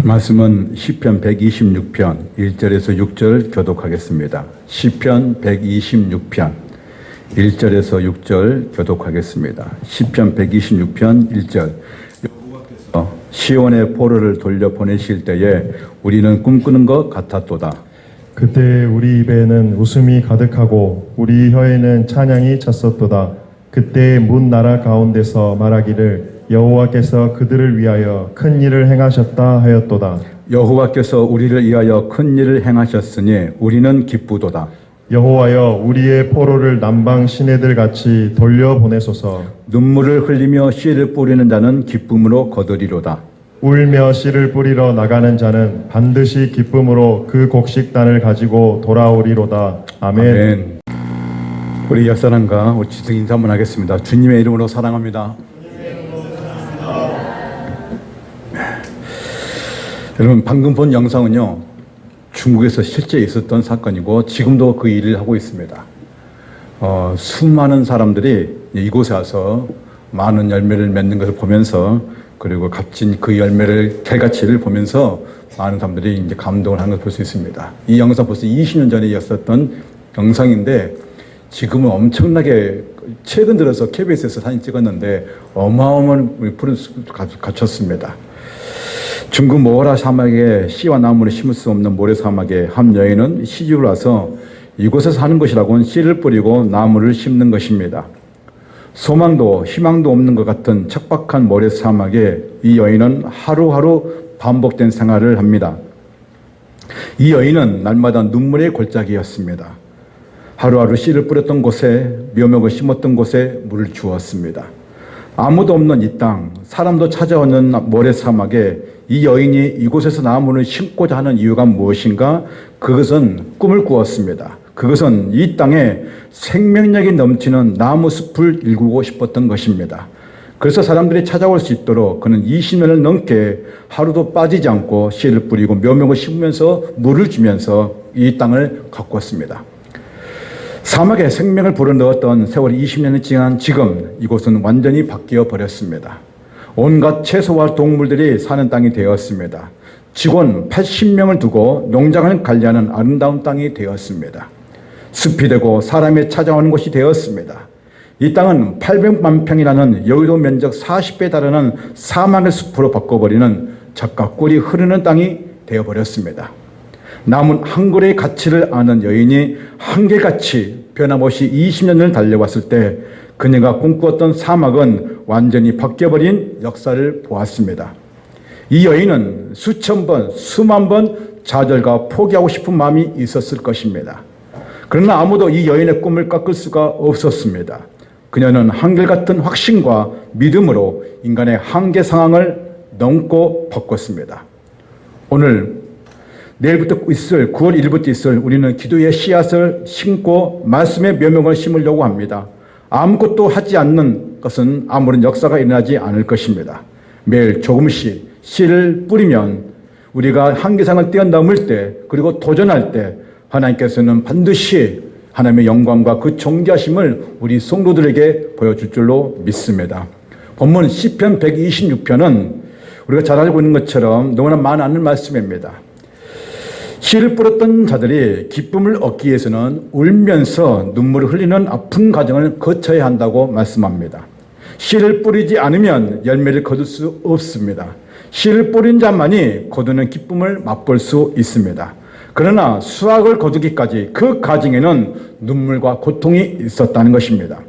말씀은 시편 126편 1절에서 6절 교독하겠습니다. 시편 126편 1절에서 6절 교독하겠습니다. 시편 126편 1절. 여호와께서 시온의 포로를 돌려 보내실 때에 우리는 꿈꾸는 것 같았도다. 그때 우리 입에는 웃음이 가득하고 우리 혀에는 찬양이 찼었도다. 그때 문 나라 가운데서 말하기를 여호와께서 그들을 위하여 큰 일을 행하셨다 하였도다. 여호와께서 우리를 위하여 큰 일을 행하셨으니 우리는 기쁘도다. 여호와여 우리의 포로를 남방 시내들 같이 돌려보내소서. 눈물을 흘리며 씨를 뿌리는 자는 기쁨으로 거두리로다. 울며 씨를 뿌리러 나가는 자는 반드시 기쁨으로 그 곡식단을 가지고 돌아오리로다. 아멘. 아멘. 우리 옆사람과 우리 지성 인사 한번 하겠습니다. 주님의 이름으로 사랑합니다. 여러분, 방금 본 영상은요, 중국에서 실제 있었던 사건이고 지금도 그 일을 하고 있습니다. 수많은 사람들이 이곳에 와서 많은 열매를 맺는 것을 보면서, 그리고 값진 그 열매를 결과치를 보면서 많은 사람들이 이제 감동을 하는 것을 볼 수 있습니다. 이 영상 벌써 20년 전에 있었던 영상인데 지금은 엄청나게 최근 들어서 KBS에서 사진 찍었는데 어마어마한 풀을 갖췄습니다. 중국 모호라 사막에 씨와 나무를 심을 수 없는 모래 사막에 한 여인은 시집을 와서 이곳에서 사는 것이라고는 씨를 뿌리고 나무를 심는 것입니다. 소망도 희망도 없는 것 같은 척박한 모래 사막에 이 여인은 하루하루 반복된 생활을 합니다. 이 여인은 날마다 눈물의 골짜기였습니다. 하루하루 씨를 뿌렸던 곳에, 묘목을 심었던 곳에 물을 주었습니다. 아무도 없는 이 땅, 사람도 찾아오는 모래 사막에 이 여인이 이곳에서 나무를 심고자 하는 이유가 무엇인가? 그것은 꿈을 꾸었습니다. 그것은 이 땅에 생명력이 넘치는 나무 숲을 일구고 싶었던 것입니다. 그래서 사람들이 찾아올 수 있도록 그는 20년을 넘게 하루도 빠지지 않고 씨를 뿌리고 묘목을 심으면서 물을 주면서 이 땅을 가꾸었습니다. 사막에 생명을 불어넣었던 세월이 20년이 지난 지금 이곳은 완전히 바뀌어 버렸습니다. 온갖 채소와 동물들이 사는 땅이 되었습니다. 직원 80명을 두고 농장을 관리하는 아름다운 땅이 되었습니다. 숲이 되고 사람이 찾아오는 곳이 되었습니다. 이 땅은 800만 평이라는 여의도 면적 40배에 달하는 사막의 숲으로 바꿔버리는 젖과 꿀이 흐르는 땅이 되어버렸습니다. 남은 한 그루의 가치를 아는 여인이 한결같이 변함없이 20년을 달려왔을 때 그녀가 꿈꾸었던 사막은 완전히 바뀌어버린 역사를 보았습니다. 이 여인은 수천 번, 수만 번 좌절과 포기하고 싶은 마음이 있었을 것입니다. 그러나 아무도 이 여인의 꿈을 꺾을 수가 없었습니다. 그녀는 한결같은 확신과 믿음으로 인간의 한계 상황을 넘고 바꿨습니다. 오늘 내일부터 있을 9월 1일부터 있을 우리는 기도의 씨앗을 심고 말씀의 묘목을 심으려고 합니다. 아무것도 하지 않는 것은 아무런 역사가 일어나지 않을 것입니다. 매일 조금씩 씨를 뿌리면 우리가 한계상을 뛰어넘을 때 그리고 도전할 때 하나님께서는 반드시 하나님의 영광과 그 존귀하심을 우리 성도들에게 보여줄 줄로 믿습니다. 본문 시편 126편은 우리가 잘 알고 있는 것처럼 너무나 많은 말씀입니다. 씨를 뿌렸던 자들이 기쁨을 얻기 위해서는 울면서 눈물을 흘리는 아픈 과정을 거쳐야 한다고 말씀합니다. 씨를 뿌리지 않으면 열매를 거둘 수 없습니다. 씨를 뿌린 자만이 거두는 기쁨을 맛볼 수 있습니다. 그러나 수확을 거두기까지 그 과정에는 눈물과 고통이 있었다는 것입니다.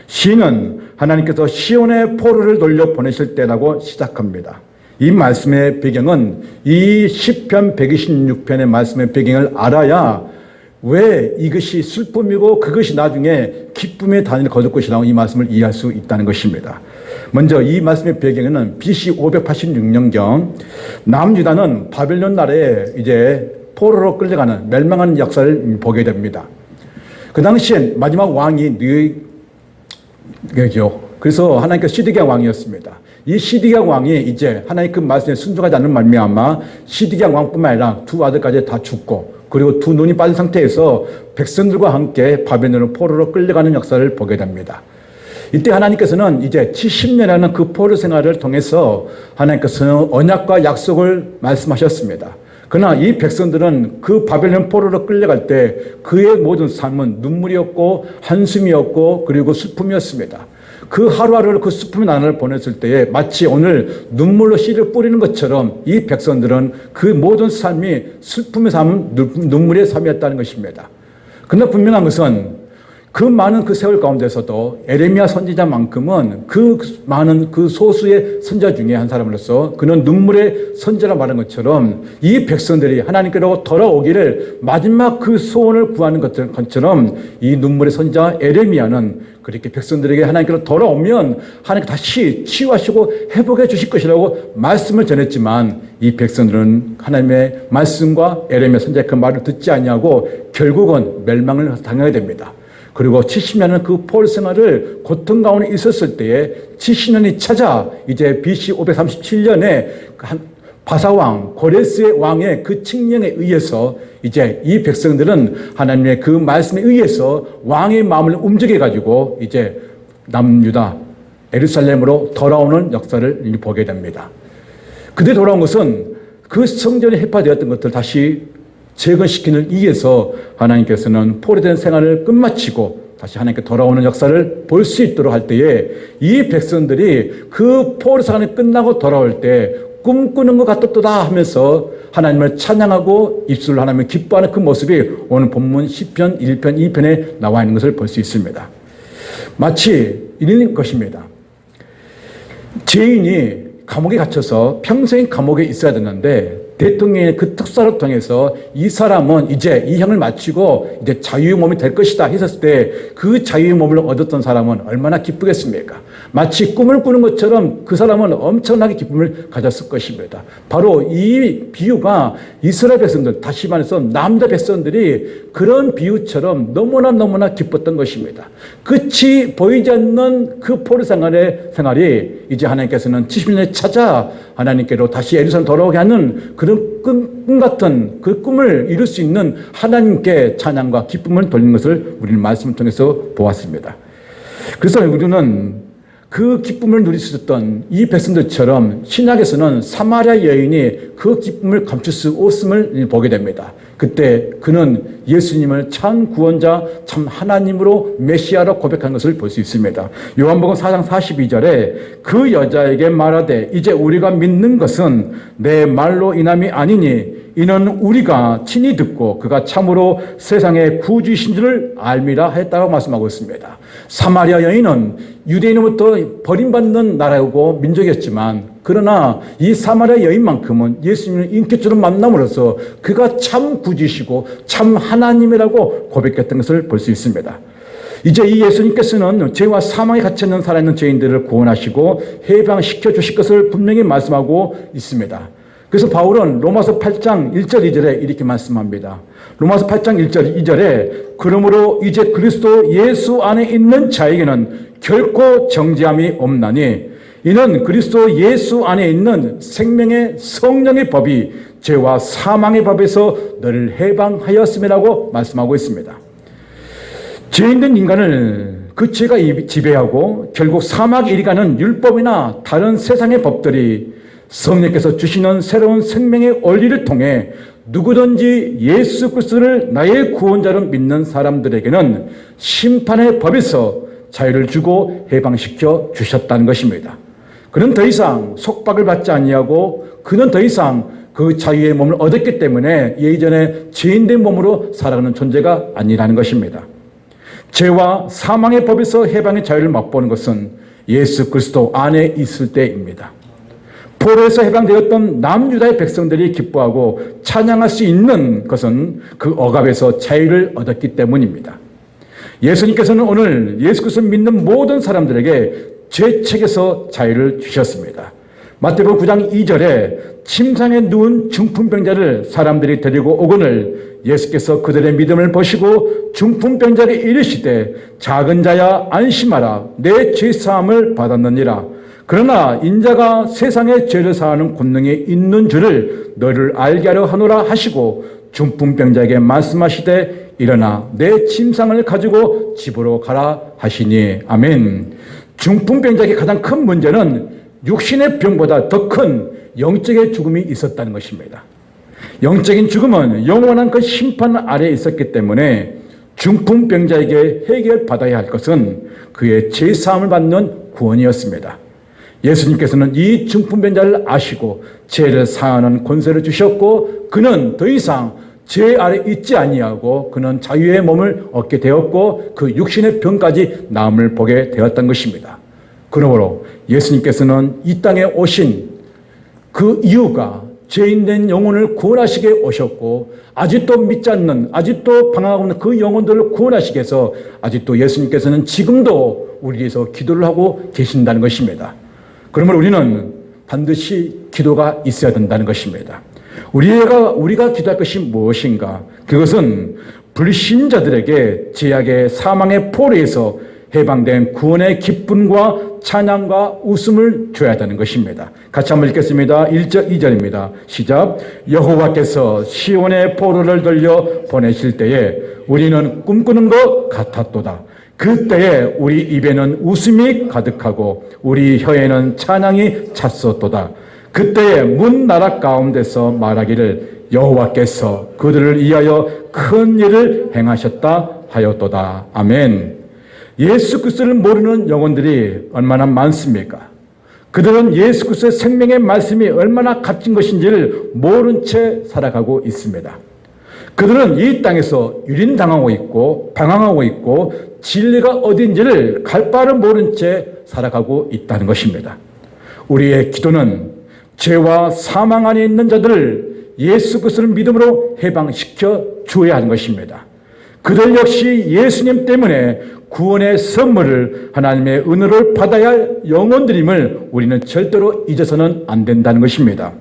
시는 하나님께서 시온의 포로를 돌려 보내실 때라고 시작합니다. 이 말씀의 배경은 이 시편 126편의 말씀의 배경을 알아야 왜 이것이 슬픔이고 그것이 나중에 기쁨의 단위를 거둘 것이라고 이 말씀을 이해할 수 있다는 것입니다. 먼저 이 말씀의 배경에는 BC 586년경 남유다는 바벨론 나라에 이제 포로로 끌려가는 멸망하는 역사를 보게 됩니다. 그 당시엔 마지막 왕이 느헤미야죠. 그래서 하나님께서 시드기야 왕이었습니다. 이 시드기야 왕이 이제 하나님 그 말씀에 순종하지 않는 말미암아 시드기야 왕뿐만 아니라 두 아들까지 다 죽고 그리고 두 눈이 빠진 상태에서 백성들과 함께 바벨론으로 포로로 끌려가는 역사를 보게 됩니다. 이때 하나님께서는 이제 70년이라는 그 포로 생활을 통해서 하나님께서는 언약과 약속을 말씀하셨습니다. 그러나 이 백성들은 그 바벨론 포로로 끌려갈 때 그의 모든 삶은 눈물이었고 한숨이었고 그리고 슬픔이었습니다. 그 하루하루를 그 슬픔의 나날을 보냈을 때에 마치 오늘 눈물로 씨를 뿌리는 것처럼 이 백성들은 그 모든 삶이 슬픔의 삶, 눈물의 삶이었다는 것입니다. 그러나 분명한 것은 그 많은 그 세월 가운데서도 에레미야 선지자만큼은 그 많은 그 소수의 선지자 중에 한 사람으로서 그는 눈물의 선지자라 말한 것처럼 이 백성들이 하나님께로 돌아오기를 마지막 그 소원을 구하는 것처럼 이 눈물의 선지자 에레미야는 그렇게 백성들에게 하나님께로 돌아오면 하나님께 다시 치유하시고 회복해 주실 것이라고 말씀을 전했지만 이 백성들은 하나님의 말씀과 에레미야 선지자의 그 말을 듣지 아니하고 결국은 멸망을 당하게 됩니다. 그리고 70년은 그 포로 생활을 고통 가운데 있었을 때에 70년이 찾아 이제 BC 537년에 바사왕 고레스의 왕의 그 칙령에 의해서 이제 이 백성들은 하나님의 그 말씀에 의해서 왕의 마음을 움직여 가지고 이제 남유다 예루살렘으로 돌아오는 역사를 보게 됩니다. 그때 돌아온 것은 그 성전에 해파되었던 것들 다시 재건시키는 위해서 하나님께서는 포로된 생활을 끝마치고 다시 하나님께 돌아오는 역사를 볼 수 있도록 할 때에 이 백성들이 그 포로 생활이 끝나고 돌아올 때 꿈꾸는 것 같았도다 하면서 하나님을 찬양하고 입술로 하나님을 기뻐하는 그 모습이 오늘 본문 10편, 1편, 2편에 나와 있는 것을 볼 수 있습니다. 마치 이런 것입니다. 죄인이 감옥에 갇혀서 평생 감옥에 있어야 되는데 대통령의 그 특사를 통해서 이 사람은 이제 이 형을 마치고 이제 자유의 몸이 될 것이다 했었을 때 그 자유의 몸을 얻었던 사람은 얼마나 기쁘겠습니까? 마치 꿈을 꾸는 것처럼 그 사람은 엄청나게 기쁨을 가졌을 것입니다. 바로 이 비유가 이스라엘 백성들, 다시 말해서 남자 백성들이 그런 비유처럼 너무나 기뻤던 것입니다. 끝이 보이지 않는 그 포로 생활이 이제 하나님께서는 70년에 찾아 하나님께로 다시 예루살렘 돌아오게 하는 그런 꿈 같은 그 꿈을 이룰 수 있는 하나님께 찬양과 기쁨을 돌리는 것을 우리는 말씀을 통해서 보았습니다. 그래서 우리는 그 기쁨을 누릴 수 있었던 이 백성들처럼 신약에서는 사마리아 여인이 그 기쁨을 감출 수 없음을 보게 됩니다. 그때 그는 예수님을 참 구원자, 참 하나님으로 메시아로 고백한 것을 볼 수 있습니다. 요한복음 4장 42절에 그 여자에게 말하되 이제 우리가 믿는 것은 내 말로 인함이 아니니 이는 우리가 친히 듣고 그가 참으로 세상의 구주이신 줄을 알미라 했다고 말씀하고 있습니다. 사마리아 여인은 유대인으로부터 버림받는 나라고 민족이었지만 그러나 이 사마리아 여인만큼은 예수님을 인격적으로 만남으로써 그가 참 구주이시고 참 하나님이라고 고백했던 것을 볼 수 있습니다. 이제 이 예수님께서는 죄와 사망에 갇혀있는 살아있는 죄인들을 구원하시고 해방시켜 주실 것을 분명히 말씀하고 있습니다. 그래서 바울은 로마서 8장 1절 2절에 이렇게 말씀합니다. 로마서 8장 1절 2절에 그러므로 이제 그리스도 예수 안에 있는 자에게는 결코 정죄함이 없나니 이는 그리스도 예수 안에 있는 생명의 성령의 법이 죄와 사망의 법에서 너를 해방하였음이라고 말씀하고 있습니다. 죄인된 인간을 그 죄가 지배하고 결국 사막에 이르가는 율법이나 다른 세상의 법들이 성령께서 주시는 새로운 생명의 원리를 통해 누구든지 예수 그리스도를 나의 구원자로 믿는 사람들에게는 심판의 법에서 자유를 주고 해방시켜 주셨다는 것입니다. 그는 더 이상 속박을 받지 아니하고 그는 더 이상 그 자유의 몸을 얻었기 때문에 예전에 죄인된 몸으로 살아가는 존재가 아니라는 것입니다. 죄와 사망의 법에서 해방의 자유를 맛보는 것은 예수 그리스도 안에 있을 때입니다. 포로에서 해방되었던 남유다의 백성들이 기뻐하고 찬양할 수 있는 것은 그 억압에서 자유를 얻었기 때문입니다. 예수님께서는 오늘 예수 그리스도를 믿는 모든 사람들에게 죄책에서 자유를 주셨습니다. 마태복음 9장 2절에 침상에 누운 중풍병자를 사람들이 데리고 오거늘 예수께서 그들의 믿음을 보시고 중풍병자에게 이르시되 작은 자야 안심하라 내 죄사함을 받았느니라. 그러나 인자가 세상의 죄를 사하는 권능이 있는 줄을 너를 알게 하려 하노라 하시고 중풍병자에게 말씀하시되 일어나 내 침상을 가지고 집으로 가라 하시니 아멘. 중풍병자에게 가장 큰 문제는 육신의 병보다 더 큰 영적의 죽음이 있었다는 것입니다. 영적인 죽음은 영원한 그 심판 아래에 있었기 때문에 중풍병자에게 해결받아야 할 것은 그의 죄사함을 받는 구원이었습니다. 예수님께서는 이 중풍병자를 아시고 죄를 사하는 권세를 주셨고 그는 더 이상 죄 아래 있지 아니하고 그는 자유의 몸을 얻게 되었고 그 육신의 병까지 나음을 보게 되었던 것입니다. 그러므로 예수님께서는 이 땅에 오신 그 이유가 죄인된 영혼을 구원하시게 오셨고 아직도 믿지 않는 아직도 방황하고 있는 그 영혼들을 구원하시기 위해서 아직도 예수님께서는 지금도 우리 위해서 기도를 하고 계신다는 것입니다. 그러므로 우리는 반드시 기도가 있어야 된다는 것입니다. 우리가 기도할 것이 무엇인가? 그것은 불신자들에게 죄악의 사망의 포로에서 해방된 구원의 기쁨과 찬양과 웃음을 줘야 되는 것입니다. 같이 한번 읽겠습니다. 1절 2절입니다. 시작. 여호와께서 시온의 포로를 돌려 보내실 때에 우리는 꿈꾸는 것 같았도다. 그때에 우리 입에는 웃음이 가득하고 우리 혀에는 찬양이 찼었도다. 그때에 문 나라 가운데서 말하기를 여호와께서 그들을 위하여 큰 일을 행하셨다 하였도다. 아멘. 예수 그리스도를 모르는 영혼들이 얼마나 많습니까? 그들은 예수 그리스도의 생명의 말씀이 얼마나 값진 것인지를 모른 채 살아가고 있습니다. 그들은 이 땅에서 유린당하고 있고 방황하고 있고 진리가 어딘지를 갈 바를 모른 채 살아가고 있다는 것입니다. 우리의 기도는 죄와 사망 안에 있는 자들을 예수 그리스도를 믿음으로 해방시켜 주어야 하는 것입니다. 그들 역시 예수님 때문에 구원의 선물을 하나님의 은혜를 받아야 할 영혼들임을 우리는 절대로 잊어서는 안 된다는 것입니다.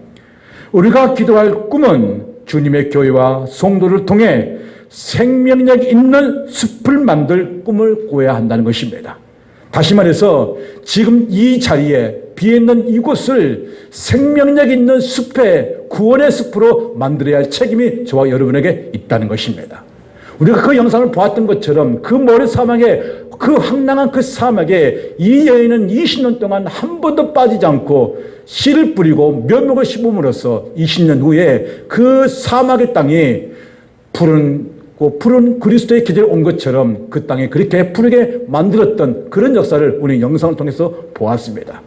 우리가 기도할 꿈은 주님의 교회와 성도를 통해 생명력 있는 숲을 만들 꿈을 꾸어야 한다는 것입니다. 다시 말해서 지금 이 자리에 비어있는 이곳을 생명력 있는 숲에 구원의 숲으로 만들어야 할 책임이 저와 여러분에게 있다는 것입니다. 우리가 그 영상을 보았던 것처럼 그 모래사막에 그 황량한 그 사막에 이 여인은 20년 동안 한 번도 빠지지 않고 씨를 뿌리고 묘목을 심음으로써 20년 후에 그 사막의 땅이 푸른 그리스도의 기대에 온 것처럼 그 땅에 그렇게 푸르게 만들었던 그런 역사를 우리 영상을 통해서 보았습니다.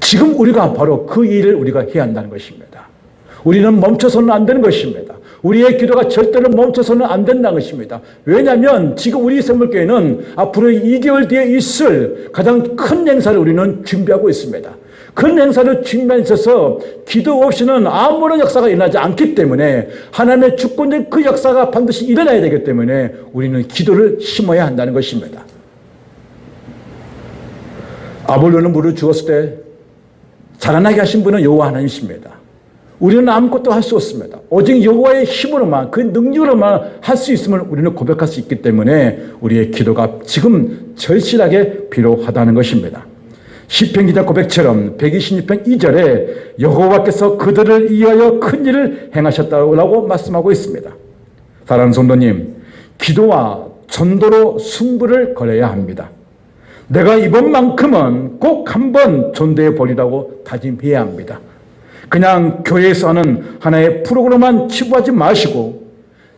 지금 우리가 바로 그 일을 우리가 해야 한다는 것입니다. 우리는 멈춰서는 안 되는 것입니다. 우리의 기도가 절대로 멈춰서는 안 된다는 것입니다. 왜냐하면 지금 우리 선물교회는 앞으로 2개월 뒤에 있을 가장 큰 행사를 우리는 준비하고 있습니다. 큰 행사를 준비하에 있어서 기도 없이는 아무런 역사가 일어나지 않기 때문에 하나님의 주권적인 그 역사가 반드시 일어나야 되기 때문에 우리는 기도를 심어야 한다는 것입니다. 아볼로는 물을 주었을 때 자라나게 하신 분은 여호와 하나님이십니다. 우리는 아무것도 할 수 없습니다. 오직 여호와의 힘으로만 그 능력으로만 할 수 있음을 우리는 고백할 수 있기 때문에 우리의 기도가 지금 절실하게 필요하다는 것입니다. 시편 기자 고백처럼 126편 2절에 여호와께서 그들을 위하여 큰 일을 행하셨다고 말씀하고 있습니다. 사랑하는 성도님, 기도와 전도로 승부를 걸어야 합니다. 내가 이번만큼은 꼭 한번 전도해 보리라고 다짐해야 합니다. 그냥 교회에서 하는 하나의 프로그램만 치부하지 마시고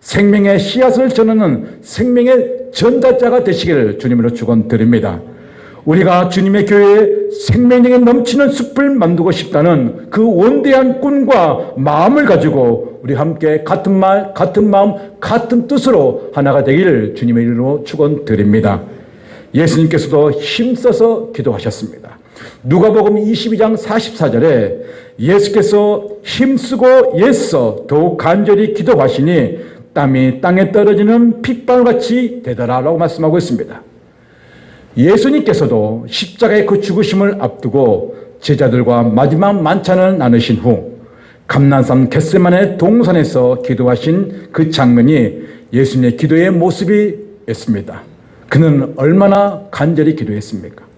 생명의 씨앗을 전하는 생명의 전달자가 되시기를 주님으로 축원드립니다. 우리가 주님의 교회에 생명력이 넘치는 숲을 만들고 싶다는 그 원대한 꿈과 마음을 가지고 우리 함께 같은 말, 같은 마음, 같은 뜻으로 하나가 되기를 주님의 이름으로 축원드립니다. 예수님께서도 힘써서 기도하셨습니다. 누가복음 22장 44절에 예수께서 힘쓰고 애써 더욱 간절히 기도하시니 땀이 땅에 떨어지는 핏방울같이 되더라라고 말씀하고 있습니다. 예수님께서도 십자가의 그 죽으심을 앞두고 제자들과 마지막 만찬을 나누신 후 감난산 겟세마네 동산에서 기도하신 그 장면이 예수님의 기도의 모습이었습니다. 그는 얼마나 간절히 기도했습니까?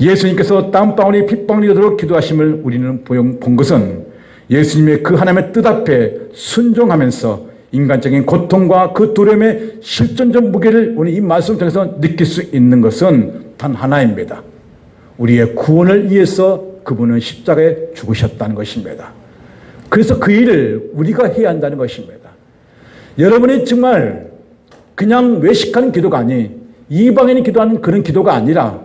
예수님께서 땀방울이 핏방울이 되도록 기도하심을 우리는 본 것은 예수님의 그 하나님의 뜻 앞에 순종하면서 인간적인 고통과 그 두려움의 실존적 무게를 우리 이 말씀을 통해서 느낄 수 있는 것은 단 하나입니다. 우리의 구원을 위해서 그분은 십자가에 죽으셨다는 것입니다. 그래서 그 일을 우리가 해야 한다는 것입니다. 여러분이 정말 그냥 외식하는 기도가 아니, 이방인이 기도하는 그런 기도가 아니라,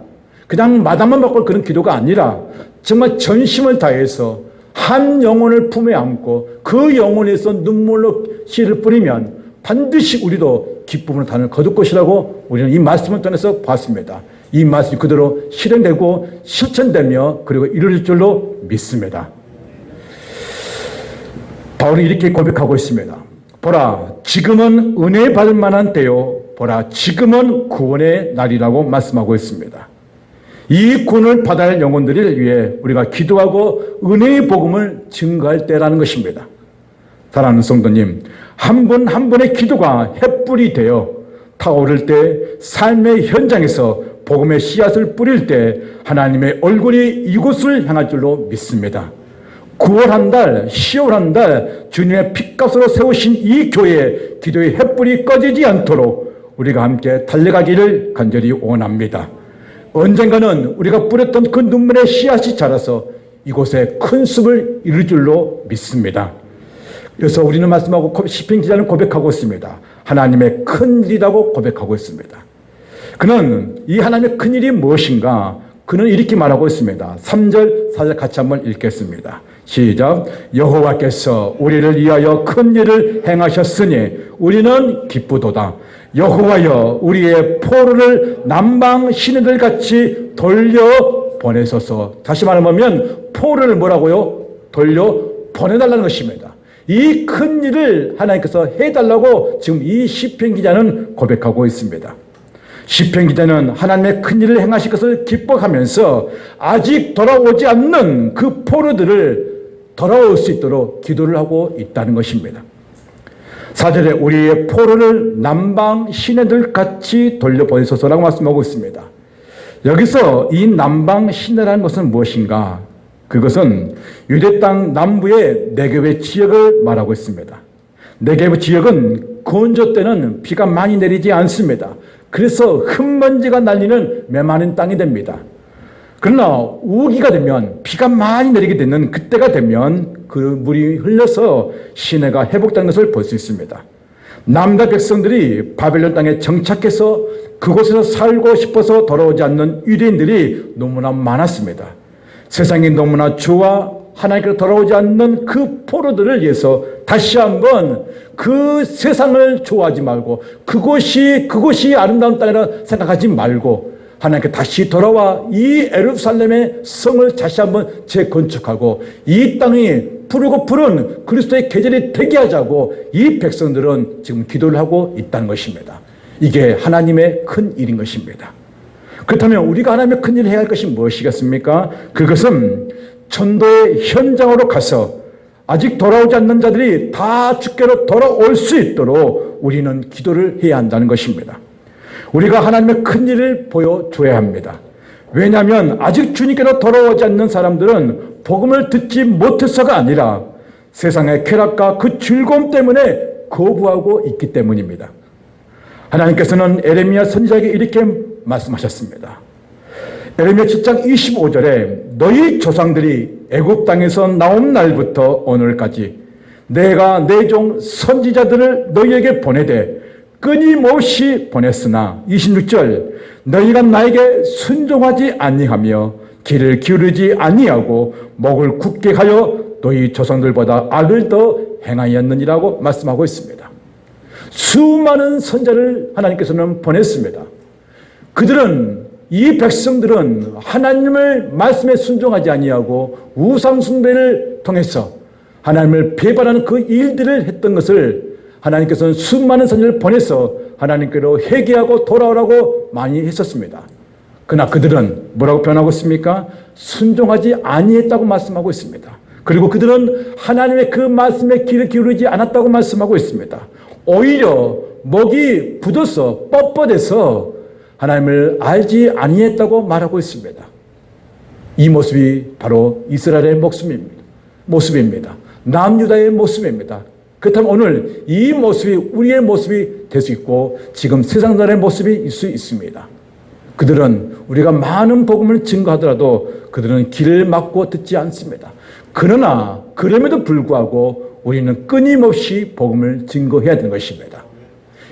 그냥 마당만 받고 그런 기도가 아니라 정말 전심을 다해서 한 영혼을 품에 안고 그 영혼에서 눈물로 씨를 뿌리면 반드시 우리도 기쁨으로 단을 거둘 것이라고 우리는 이 말씀을 통해서 봤습니다. 이 말씀이 그대로 실현되고 실천되며 그리고 이루어질 줄로 믿습니다. 바울이 이렇게 고백하고 있습니다. 보라, 지금은 은혜 받을 만한 때요. 보라, 지금은 구원의 날이라고 말씀하고 있습니다. 이 구원을 받아야 할 영혼들을 위해 우리가 기도하고 은혜의 복음을 증거할 때라는 것입니다. 사랑하는 성도님, 한 분 한 분의 기도가 햇불이 되어 타오를 때 삶의 현장에서 복음의 씨앗을 뿌릴 때 하나님의 얼굴이 이곳을 향할 줄로 믿습니다. 9월 한 달, 10월 한 달 주님의 핏값으로 세우신 이 교회에 기도의 햇불이 꺼지지 않도록 우리가 함께 달려가기를 간절히 원합니다. 언젠가는 우리가 뿌렸던 그 눈물의 씨앗이 자라서 이곳에 큰 숲을 이룰 줄로 믿습니다. 그래서 우리는 말씀하고 시편 기자는 고백하고 있습니다. 하나님의 큰 일이라고 고백하고 있습니다. 그는 이 하나님의 큰 일이 무엇인가? 그는 이렇게 말하고 있습니다. 3절, 4절 같이 한번 읽겠습니다. 시작. 여호와께서 우리를 위하여 큰 일을 행하셨으니 우리는 기쁘도다. 여호와여 우리의 포로를 남방 시내들 같이 돌려 보내소서. 다시 말하면 포로를 뭐라고요? 돌려 보내달라는 것입니다. 이 큰 일을 하나님께서 해달라고 지금 이 시편 기자는 고백하고 있습니다. 시편 기자는 하나님의 큰 일을 행하실 것을 기뻐하면서 아직 돌아오지 않는 그 포로들을 돌아올 수 있도록 기도를 하고 있다는 것입니다. 4절에 우리의 포로를 남방 시내들 같이 돌려보내소서라고 말씀하고 있습니다. 여기서 이 남방 시내라는 것은 무엇인가? 그것은 유대 땅 남부의 네게브 지역을 말하고 있습니다. 네게브 지역은 건조 때는 비가 많이 내리지 않습니다. 그래서 흙먼지가 날리는 메마른 땅이 됩니다. 그러나 우기가 되면 비가 많이 내리게 되는 그때가 되면 그 물이 흘러서 시내가 회복되는 것을 볼 수 있습니다. 남다 백성들이 바벨론 땅에 정착해서 그곳에서 살고 싶어서 돌아오지 않는 유대인들이 너무나 많았습니다. 세상이 너무나 좋아 하나님께로 돌아오지 않는 그 포로들을 위해서 다시 한번 그 세상을 좋아하지 말고 그곳이 아름다운 땅이라 생각하지 말고 하나님께 다시 돌아와 이 예루살렘의 성을 다시 한번 재건축하고 이 땅이 푸르고 푸른 그리스도의 계절이 되게 하자고 이 백성들은 지금 기도를 하고 있다는 것입니다. 이게 하나님의 큰 일인 것입니다. 그렇다면 우리가 하나님의 큰 일을 해야 할 것이 무엇이겠습니까? 그것은 전도의 현장으로 가서 아직 돌아오지 않는 자들이 다 주께로 돌아올 수 있도록 우리는 기도를 해야 한다는 것입니다. 우리가 하나님의 큰 일을 보여줘야 합니다. 왜냐하면 아직 주님께로 돌아오지 않는 사람들은 복음을 듣지 못해서가 아니라 세상의 쾌락과 그 즐거움 때문에 거부하고 있기 때문입니다. 하나님께서는 에레미야 선지자에게 이렇게 말씀하셨습니다. 에레미야 7장 25절에 너희 조상들이 애굽 땅에서 나온 날부터 오늘까지 내가 내 종 선지자들을 너희에게 보내되 끊임없이 보냈으나 26절 너희가 나에게 순종하지 아니하며 귀를 기울이지 아니하고 목을 굳게 하여 너희 조상들보다 악을 더 행하였느니라고 말씀하고 있습니다. 수많은 선자를 하나님께서는 보냈습니다. 이 백성들은 하나님을 말씀에 순종하지 아니하고 우상 숭배를 통해서 하나님을 배반하는 그 일들을 했던 것을 하나님께서는 수많은 선지자를 보내서 하나님께로 회개하고 돌아오라고 많이 했었습니다. 그러나 그들은 뭐라고 표현하고 있습니까? 순종하지 아니했다고 말씀하고 있습니다. 그리고 그들은 하나님의 그 말씀에 귀를 기울이지 않았다고 말씀하고 있습니다. 오히려 목이 굳어서 뻣뻣해서 하나님을 알지 아니했다고 말하고 있습니다. 이 모습이 바로 이스라엘의 모습입니다. 남유다의 모습입니다. 그렇다면 오늘 이 모습이 우리의 모습이 될 수 있고 지금 세상 사람의 모습이 있을 수 있습니다. 그들은 우리가 많은 복음을 증거하더라도 그들은 귀를 막고 듣지 않습니다. 그러나 그럼에도 불구하고 우리는 끊임없이 복음을 증거해야 되는 것입니다.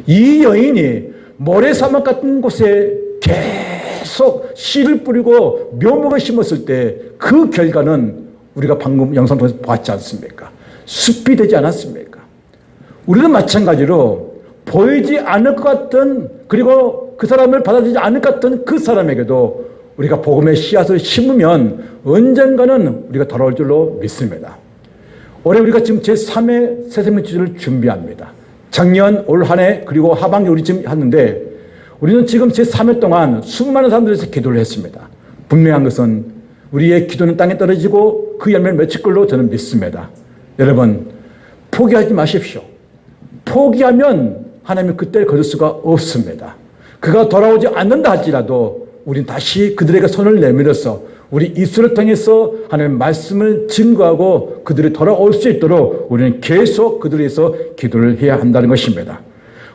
이 여인이 모래사막 같은 곳에 계속 씨를 뿌리고 묘목을 심었을 때 그 결과는 우리가 방금 영상 통해서 봤지 않습니까? 숲이 되지 않았습니까? 우리는 마찬가지로 보이지 않을 것 같은, 그리고 그 사람을 받아들이지 않을 것 같은 그 사람에게도 우리가 복음의 씨앗을 심으면 언젠가는 우리가 돌아올 줄로 믿습니다. 올해 우리가 지금 제3회 새생명주를 준비합니다. 작년, 올 한 해, 그리고 하반기 우리 지금 하는데, 우리는 지금 제3회 동안 수많은 사람들에서 기도를 했습니다. 분명한 것은 우리의 기도는 땅에 떨어지고 그 열매를 맺힐 걸로 저는 믿습니다. 여러분, 포기하지 마십시오. 포기하면 하나님은 그때를 거둘 수가 없습니다. 그가 돌아오지 않는다 할지라도 우리는 다시 그들에게 손을 내밀어서 우리 입술을 통해서 하나님의 말씀을 증거하고 그들이 돌아올 수 있도록 우리는 계속 그들을 위해서 기도를 해야 한다는 것입니다.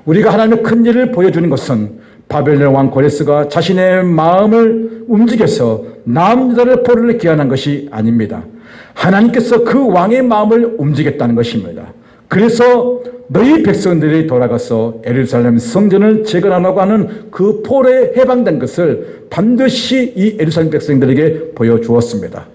우리가 하나님의 큰 일을 보여주는 것은 바벨론 왕 고레스가 자신의 마음을 움직여서 남자를 포로를 귀환한 것이 아닙니다. 하나님께서 그 왕의 마음을 움직였다는 것입니다. 그래서 너희 백성들이 돌아가서 예루살렘 성전을 재건하라고 하는 그 포로에 해방된 것을 반드시 이 예루살렘 백성들에게 보여주었습니다.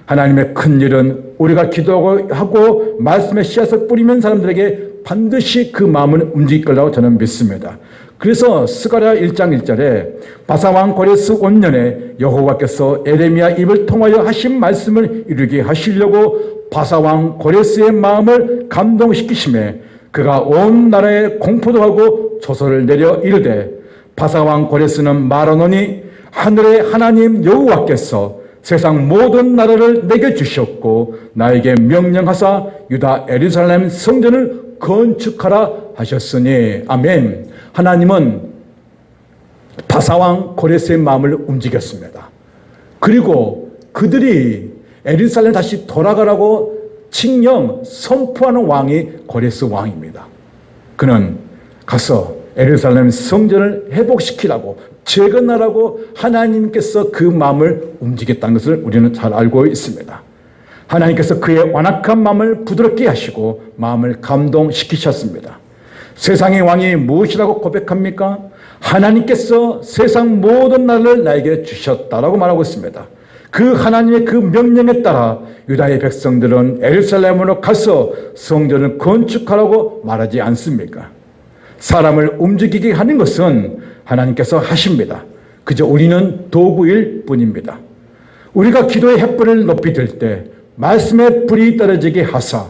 하나님의 큰 일은 우리가 기도하고 말씀의 씨앗을 뿌리면 사람들에게 반드시 그 마음을 움직일 거라고 저는 믿습니다. 그래서 스가랴 1장 1절에 바사왕 고레스 원년에 여호와께서 에레미야 입을 통하여 하신 말씀을 이루게 하시려고 바사왕 고레스의 마음을 감동시키심에 그가 온 나라에 공포도 하고 조서를 내려 이르되 바사왕 고레스는 말하노니 하늘의 하나님 여호와께서 세상 모든 나라를 내게 주셨고 나에게 명령하사 유다 예루살렘 성전을 건축하라 하셨으니 아멘. 하나님은 바사왕 고레스의 마음을 움직였습니다. 그리고 그들이 예루살렘 다시 돌아가라고 칙령 선포하는 왕이 고레스 왕입니다. 그는 가서 예루살렘 성전을 회복시키라고 재건하라고 하나님께서 그 마음을 움직였다는 것을 우리는 잘 알고 있습니다. 하나님께서 그의 완악한 마음을 부드럽게 하시고 마음을 감동시키셨습니다. 세상의 왕이 무엇이라고 고백합니까? 하나님께서 세상 모든 나라를 나에게 주셨다라고 말하고 있습니다. 그 하나님의 그 명령에 따라 유다의 백성들은 예루살렘으로 가서 성전을 건축하라고 말하지 않습니까? 사람을 움직이게 하는 것은 하나님께서 하십니다. 그저 우리는 도구일 뿐입니다. 우리가 기도의 횃불을 높이 들 때 말씀의 불이 떨어지게 하사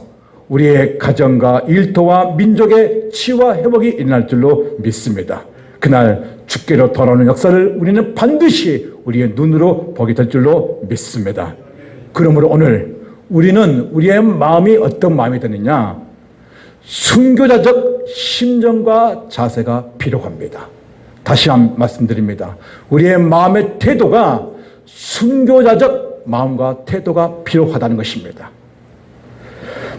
우리의 가정과 일터와 민족의 치유와 회복이 일어날 줄로 믿습니다. 그날 주께로 돌아오는 역사를 우리는 반드시 우리의 눈으로 보게 될 줄로 믿습니다. 그러므로 오늘 우리는 우리의 마음이 어떤 마음이 되느냐? 순교자적 심정과 자세가 필요합니다. 다시 한번 말씀드립니다. 우리의 마음의 태도가 순교자적 마음과 태도가 필요하다는 것입니다.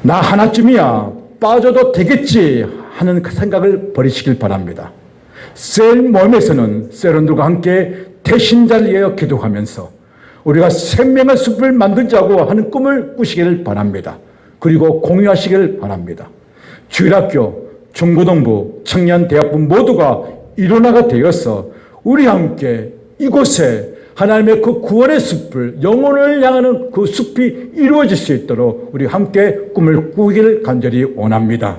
나 하나쯤이야 빠져도 되겠지 하는 그 생각을 버리시길 바랍니다. 셀 모임에서는 셀원들과 함께 대신자를 위하여 기도하면서 우리가 생명의 숲을 만들자고 하는 꿈을 꾸시기를 바랍니다. 그리고 공유하시기를 바랍니다. 주일학교, 중고등부, 청년대학부 모두가 일원화가 되어서 우리 함께 이곳에 하나님의 그 구원의 숲을, 영혼을 향하는 그 숲이 이루어질 수 있도록 우리 함께 꿈을 꾸기를 간절히 원합니다.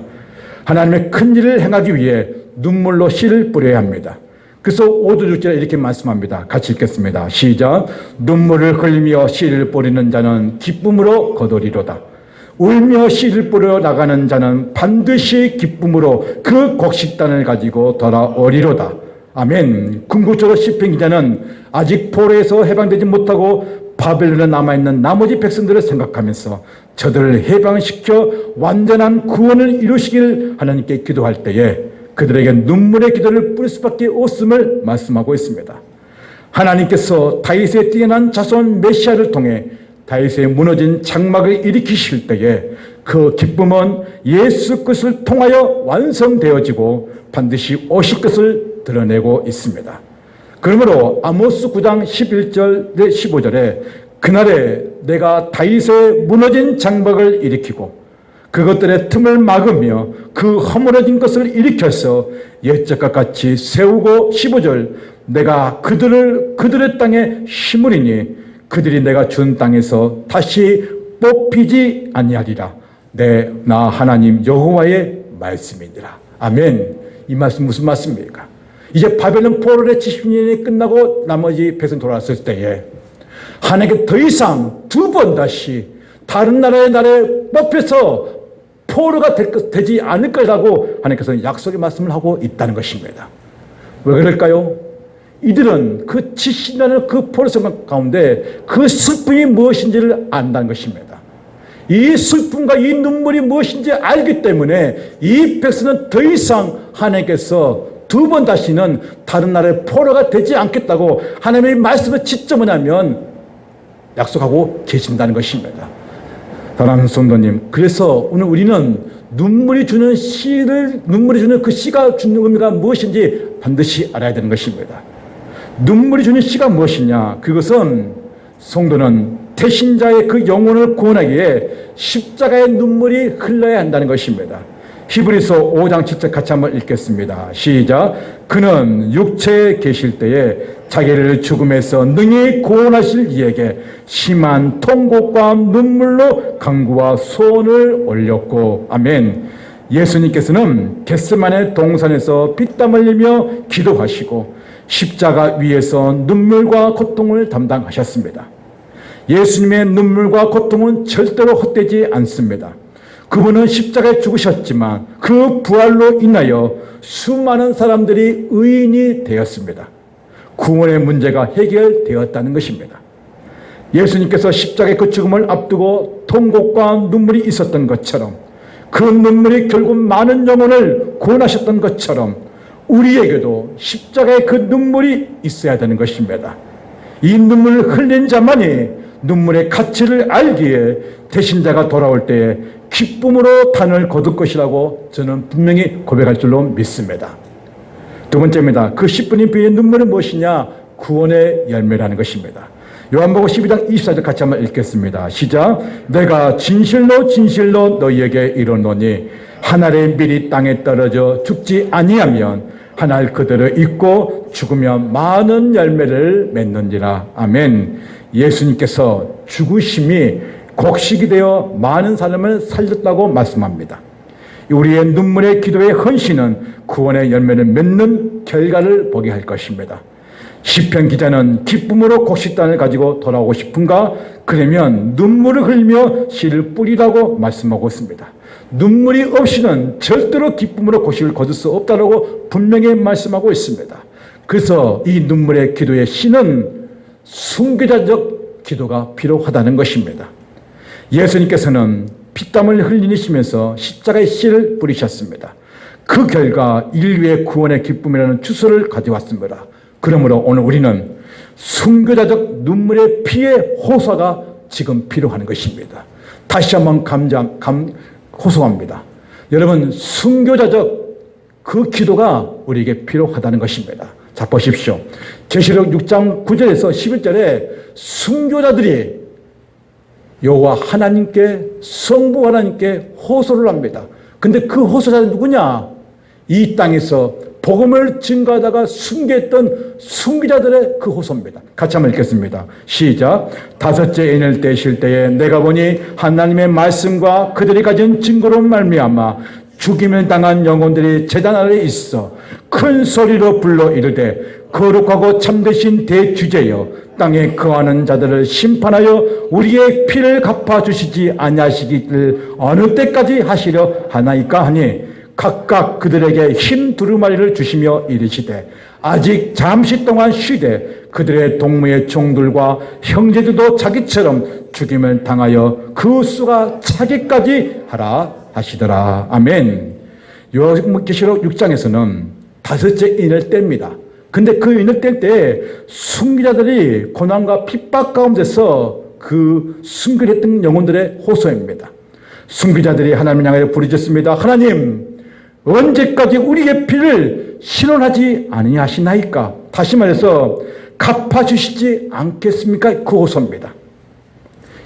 하나님의 큰 일을 행하기 위해 눈물로 씨를 뿌려야 합니다. 그래서 5절 6절에 이렇게 말씀합니다. 같이 읽겠습니다. 시작. 눈물을 흘리며 씨를 뿌리는 자는 기쁨으로 거두리로다. 울며 씨를 뿌려 나가는 자는 반드시 기쁨으로 그 곡식단을 가지고 돌아오리로다. 아멘. 궁극적으로 시편 기자는 아직 포로에서 해방되지 못하고 바벨론에 남아있는 나머지 백성들을 생각하면서 저들을 해방시켜 완전한 구원을 이루시길 하나님께 기도할 때에 그들에게 눈물의 기도를 뿌릴 수밖에 없음을 말씀하고 있습니다. 하나님께서 다윗의 뛰어난 자손 메시아를 통해 다윗의 무너진 장막을 일으키실 때에 그 기쁨은 예수 그리스도를 통하여 완성되어지고 반드시 오실 것을 드러내고 있습니다. 그러므로 아모스 9장 11절 15절에 그날에 내가 다윗의 무너진 장막을 일으키고 그것들의 틈을 막으며 그 허물어진 것을 일으켜서 옛적과 같이 세우고 15절 내가 그들의 땅에 심으리니 그들이 내가 준 땅에서 다시 뽑히지 아니하리라. 나 하나님 여호와의 말씀이니라. 아멘. 이 말씀 무슨 말씀입니까? 이제 바벨론 포로의 70년이 끝나고 나머지 백성 돌아왔을 때에 하나님께 더 이상 두 번 다시 다른 나라의 뽑혀서 포로가 되지 않을 거라고 하나님께서 약속의 말씀을 하고 있다는 것입니다. 왜 그럴까요? 이들은 그 70년의 그 포로 생활 가운데 그 슬픔이 무엇인지를 안다는 것입니다. 이 슬픔과 이 눈물이 무엇인지 알기 때문에 이 백성은 더 이상 하나님께서 두 번 다시는 다른 나라의 포로가 되지 않겠다고 하나님의 말씀을 직접 뭐냐면 약속하고 계신다는 것입니다. 사랑하는 성도님, 그래서 오늘 우리는 눈물이 주는 그 시가 주는 의미가 무엇인지 반드시 알아야 되는 것입니다. 눈물이 주는 시가 무엇이냐? 그것은 성도는 태신자의 그 영혼을 구원하기에 십자가의 눈물이 흘러야 한다는 것입니다. 히브리서 5장 7절 같이 한번 읽겠습니다. 시작. 그는 육체에 계실 때에 자기를 죽음에서 능히 구원하실 이에게 심한 통곡과 눈물로 간구와 소원을 올렸고. 아멘. 예수님께서는 겟세마네 동산에서 피땀 흘리며 기도하시고 십자가 위에서 눈물과 고통을 담당하셨습니다. 예수님의 눈물과 고통은 절대로 헛되지 않습니다. 그분은 십자가에 죽으셨지만 그 부활로 인하여 수많은 사람들이 의인이 되었습니다. 구원의 문제가 해결되었다는 것입니다. 예수님께서 십자가의 그 죽음을 앞두고 통곡과 눈물이 있었던 것처럼 그 눈물이 결국 많은 영혼을 구원하셨던 것처럼 우리에게도 십자가의 그 눈물이 있어야 되는 것입니다. 이 눈물을 흘린 자만이 눈물의 가치를 알기에 대신자가 돌아올 때에 기쁨으로 단을 거둘 것이라고 저는 분명히 고백할 줄로 믿습니다. 두 번째입니다. 그 10분의 비의 눈물은 무엇이냐? 구원의 열매라는 것입니다. 요한복음 12장 24절 같이 한번 읽겠습니다. 시작. 내가 진실로 진실로 너희에게 이르노니 한 알의 밀이 땅에 떨어져 죽지 아니하면 한 알 그대로 있고 죽으면 많은 열매를 맺는지라. 아멘. 예수님께서 죽으심이 곡식이 되어 많은 사람을 살렸다고 말씀합니다. 우리의 눈물의 기도의 헌신은 구원의 열매를 맺는 결과를 보게 할 것입니다. 시편 기자는 기쁨으로 곡식단을 가지고 돌아오고 싶은가? 그러면 눈물을 흘리며 씨를 뿌리라고 말씀하고 있습니다. 눈물이 없이는 절대로 기쁨으로 곡식을 거둘 수 없다고 분명히 말씀하고 있습니다. 그래서 이 눈물의 기도의 씨는 순교자적 기도가 필요하다는 것입니다. 예수님께서는 피땀을 흘리시면서 십자가의 씨를 뿌리셨습니다. 그 결과 인류의 구원의 기쁨이라는 주소를 가져왔습니다. 그러므로 오늘 우리는 순교자적 눈물의 피의 호소가 지금 필요한 것입니다. 다시 한번 호소합니다. 여러분, 순교자적 그 기도가 우리에게 필요하다는 것입니다. 자, 보십시오. 계시록 6장 9절에서 11절에 순교자들이 여호와 하나님께, 성부 하나님께 호소를 합니다. 근데 그 호소자는 누구냐? 이 땅에서 복음을 증거하다가 순교했던 순교자들의 그 호소입니다. 같이 한번 읽겠습니다. 시작. 다섯째 인을 떼실 때에 내가 보니 하나님의 말씀과 그들이 가진 증거로 말미암아 죽임을 당한 영혼들이 제단 아래 있어 큰 소리로 불러 이르되 거룩하고 참되신 대주제여 땅에 거하는 자들을 심판하여 우리의 피를 갚아주시지 아니하시기를 어느 때까지 하시려 하나이까 하니 각각 그들에게 흰 두루마리를 주시며 이르시되 아직 잠시 동안 쉬되 그들의 동무의 종들과 형제들도 자기처럼 죽임을 당하여 그 수가 차기까지 하라 하시더라. 아멘. 요한계시록 6장에서는 다섯째 인을 뗍니다. 근데 그 인을 뗄 때 순교자들이 고난과 핍박 가운데서 그 순교했던 영혼들의 호소입니다. 순교자들이 하나님을 향하여 부르짖습니다. 하나님, 언제까지 우리의 피를 실현하지 아니하시나이까? 다시 말해서 갚아주시지 않겠습니까? 그 호소입니다.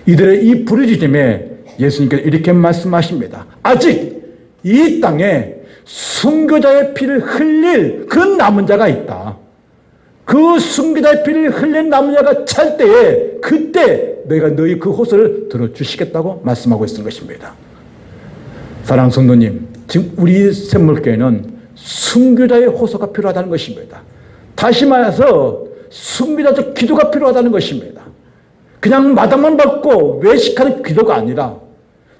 이들의 이 부르짖음에 예수님께서 이렇게 말씀하십니다. 아직 이 땅에 순교자의 피를 흘릴 그 남은 자가 있다. 그 순교자의 피를 흘린 남은 자가 찰 때에 그때 내가 너희 그 호소를 들어주시겠다고 말씀하고 있는 것입니다. 사랑하는 성도님, 지금 우리 샘물교회는 순교자의 호소가 필요하다는 것입니다. 다시 말해서 순교자적 기도가 필요하다는 것입니다. 그냥 마당만 받고 외식하는 기도가 아니라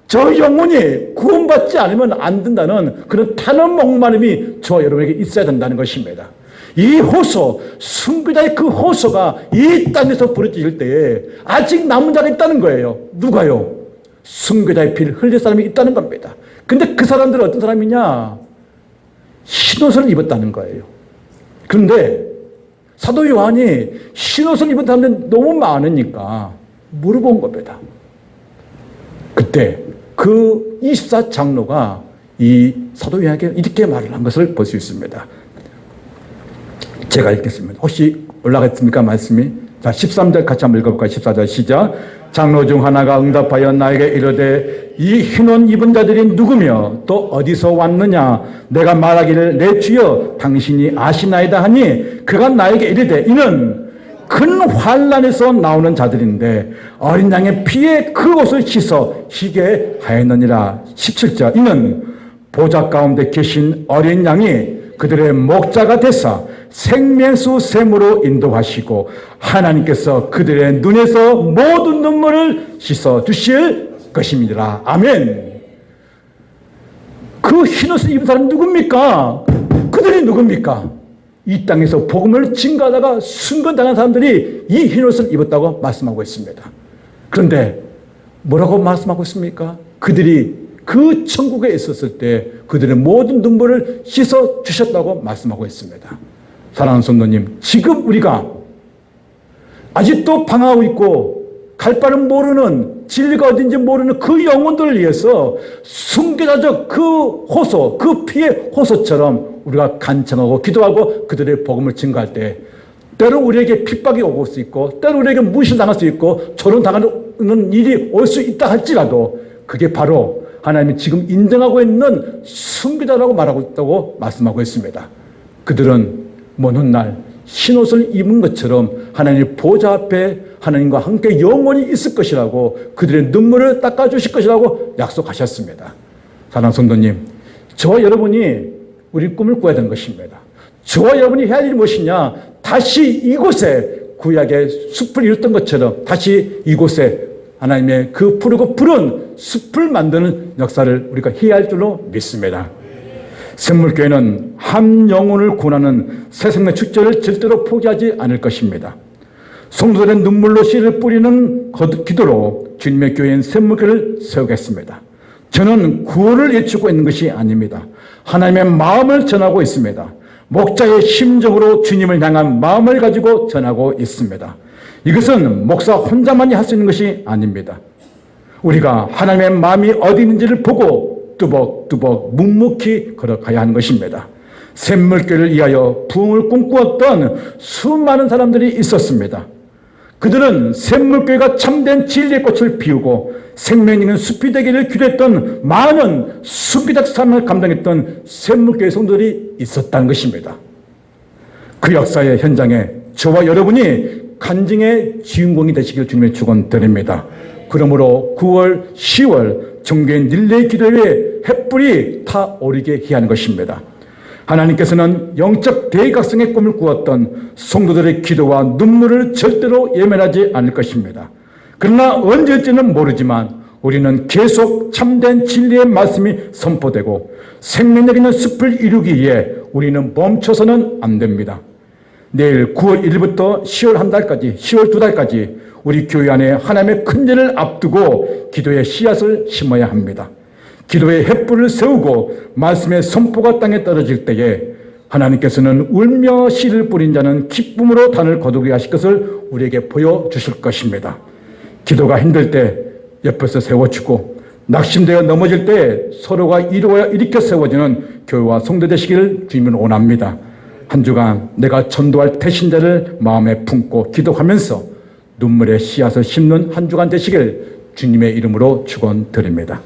저 영혼이 구원받지 않으면 안 된다는 그런 탄원 목마름이 저와 여러분에게 있어야 된다는 것입니다. 이 호소, 순교자의 그 호소가 이 땅에서 부르짖을 때에 아직 남은 자가 있다는 거예요. 누가요? 순교자의 피를 흘릴 사람이 있다는 겁니다. 근데 그 사람들은 어떤 사람이냐? 흰옷을 입었다는 거예요. 그런데 사도 요한이 흰옷을 입은 사람들이 너무 많으니까 물어본 겁니다. 그때 그 24장로가 이 사도 요한에게 이렇게 말을 한 것을 볼 수 있습니다. 제가 읽겠습니다. 혹시 올라갔습니까? 말씀이? 자, 13절 같이 한번 읽어볼까요? 14절 시작. 장로 중 하나가 응답하여 나에게 이르되 이 흰옷 입은 자들이 누구며 또 어디서 왔느냐? 내가 말하기를 내 주여 당신이 아시나이다 하니 그가 나에게 이르되 이는 큰 환난에서 나오는 자들인데 어린 양의 피에 그 옷을 씻어 희게 하였느니라. 17절 이는 보좌 가운데 계신 어린 양이 그들의 목자가 되사 생명수 샘으로 인도하시고 하나님께서 그들의 눈에서 모든 눈물을 씻어 주실 것입니다. 아멘. 그 흰옷을 입은 사람이 누굽니까? 그들이 누굽니까? 이 땅에서 복음을 증거하다가 순건당한 사람들이 이 흰옷을 입었다고 말씀하고 있습니다. 그런데 뭐라고 말씀하고 있습니까? 그들이 그 천국에 있었을 때 그들의 모든 눈물을 씻어 주셨다고 말씀하고 있습니다. 사랑하는 성도님, 지금 우리가 아직도 방황하고 있고 갈 바를 모르는, 진리가 어딘지 모르는 그 영혼들을 위해서 순교자적 그 호소, 그 피의 호소처럼 우리가 간청하고 기도하고 그들의 복음을 증거할 때 때로 우리에게 핍박이 오고 수 있고 때로 우리에게 무시당할 수 있고 조롱당하는 일이 올 수 있다 할지라도 그게 바로 하나님이 지금 인정하고 있는 순교자라고 말하고 있다고 말씀하고 있습니다. 그들은 먼 훗날 흰옷을 입은 것처럼 하나님의 보좌 앞에 하나님과 함께 영원히 있을 것이라고 그들의 눈물을 닦아주실 것이라고 약속하셨습니다. 사랑하는 성도님, 저와 여러분이 우리 꿈을 꿔야 되는 것입니다. 저와 여러분이 해야 할 일이 무엇이냐? 다시 이곳에 구약의 숲을 이뤘던 것처럼 다시 이곳에 하나님의 그 푸르고 푸른 숲을 만드는 역사를 우리가 해야 할 줄로 믿습니다. 샘물교회는 한 영혼을 구원하는 새 생명 축제를 절대로 포기하지 않을 것입니다. 성도들의 눈물로 씨를 뿌리는 기도로 주님의 교회인 샘물교회를 세우겠습니다. 저는 구원을 외치고 있는 것이 아닙니다. 하나님의 마음을 전하고 있습니다. 목자의 심정으로 주님을 향한 마음을 가지고 전하고 있습니다. 이것은 목사 혼자만이 할 수 있는 것이 아닙니다. 우리가 하나님의 마음이 어디 있는지를 보고 뚜벅뚜벅 묵묵히 걸어가야 하는 것입니다. 샘물교회를 위하여 부흥을 꿈꾸었던 수많은 사람들이 있었습니다. 그들은 샘물교회가 참된 진리의 꽃을 피우고 생명 있는 숲이 되기를 기도했던 많은 숲이적 삶을 감당했던 샘물교회 성도들이 있었다는 것입니다. 그 역사의 현장에 저와 여러분이 간증의 주인공이 되시길 주님의 축원드립니다. 그러므로 9월, 10월 정교인 릴레이 기도회에 횃불이 타오르게 해야 하는 것입니다. 하나님께서는 영적 대각성의 꿈을 꾸었던 성도들의 기도와 눈물을 절대로 예면하지 않을 것입니다. 그러나 언제일지는 모르지만 우리는 계속 참된 진리의 말씀이 선포되고 생명력 있는 숲을 이루기 위해 우리는 멈춰서는 안 됩니다. 내일 9월 1일부터 10월 한 달까지, 10월 두 달까지 우리 교회 안에 하나님의 큰 일을 앞두고 기도의 씨앗을 심어야 합니다. 기도의 횃불을 세우고 말씀의 선포가 땅에 떨어질 때에 하나님께서는 울며 씨를 뿌린 자는 기쁨으로 단을 거두게 하실 것을 우리에게 보여주실 것입니다. 기도가 힘들 때 옆에서 세워주고 낙심되어 넘어질 때 서로가 일으켜 세워지는 교회와 성도 되시기를 주님은 원합니다. 한 주간 내가 전도할 태신자를 마음에 품고 기도하면서 눈물의 씨앗을 심는 한 주간 되시길 주님의 이름으로 축원드립니다.